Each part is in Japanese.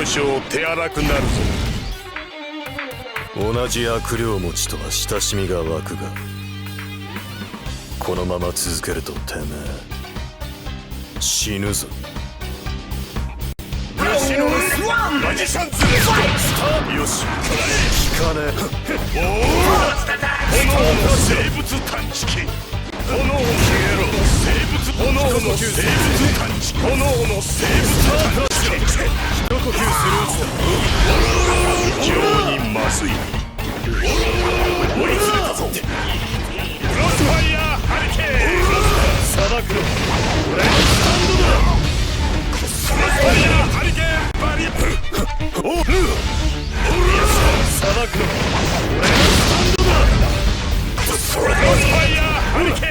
少手荒くなるぞ。同じ悪霊持ちとは親しみが湧くが、このまま続けるとてめえ死ぬぞ。マジシャンズレよし、効かねえ。おお、炎の生物探知機。炎を消えろ。生物、炎の生物探知機。炎の生物探知機。一呼吸する非常にまずい。追い詰めたぞ。クロスファイヤーハリケーン。砂漠の俺のスタンドだ。クロスファイヤーハリケーンバリア。おう、砂漠の俺のスタンドだ。クロスファイヤーハリケーン。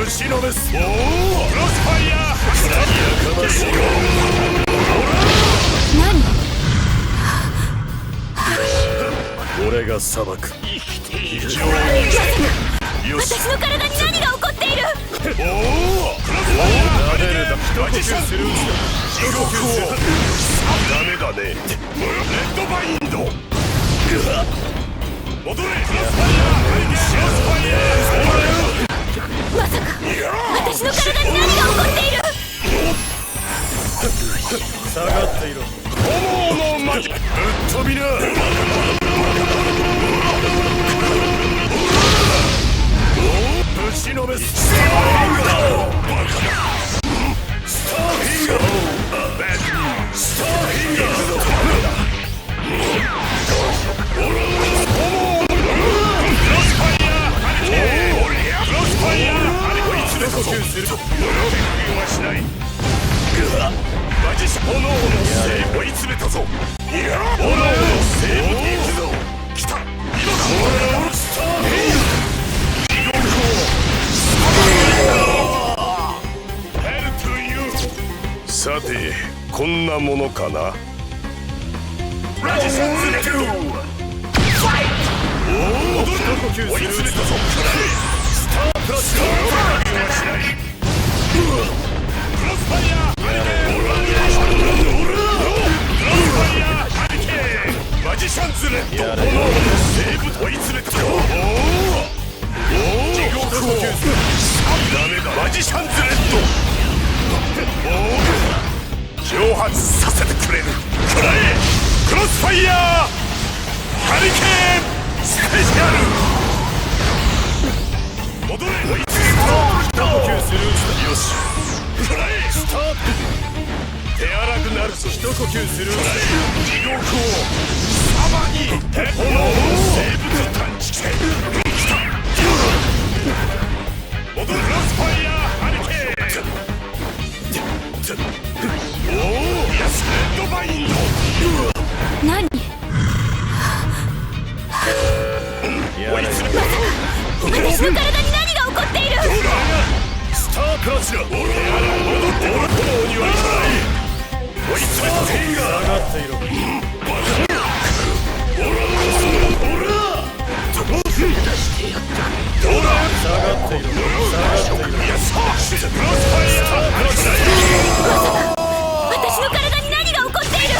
忍べす。おお、クロスファイヤー。何？俺が裁く。非常によし。私の体に何が起こっている？おお、クロスファイヤーハリケーン。マジシャンズ。地獄をダメだね。レッドバインド。戻れ。クロスファイヤーハリケーン。クロスファイヤー。まさか私の体に何が起こっている？下がっていろ。炎のマジぶっ飛びな。ぶちのめす。スターフィンガー。スターフィンガー。スターフィンガー。クロスファイヤーハリケーン。クロスファイヤーハリケーン。呼吸するとはしない。マジシャン炎の精追い詰めたぞ。炎の精を行くぞ。来た今だ。スターフィンガー。地獄をヘルトゥユー。さてこんなものかな。マジシャンズレッド。おお、一呼吸する。追い詰めたぞ。スタープラスがしない。クロスファイヤーハリケーン。クロスファイヤーハリケーン。マジシャンズレッド。炎の生物追い詰めたぞ。おお、地獄をダメだ。マジシャンズレッド。おお、蒸発させてくれる。くらえ。クロスファイヤーハリケーンスペシャル。戻れ。追いつけた。一呼吸する。よし。くらえ。スタート。手荒くなるぞ。一呼吸する。くらえ。地獄をサバに。炎の生物探知機。戻れ。クロスファイヤーハリケーン。おお、イエスレッドバインド。何？追い詰めた。私の体に何が起こっている？スタークラッシュだ。戻って俺の方にはいかない。追い詰めたぞ。下がっていろ。どうだ。下がっていろ。下がっていろ。いや、さあクロスファイヤークラッシュだ。私の体に何が起こっている？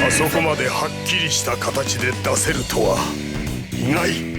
あそこまではっきりした形で出せるとは意外。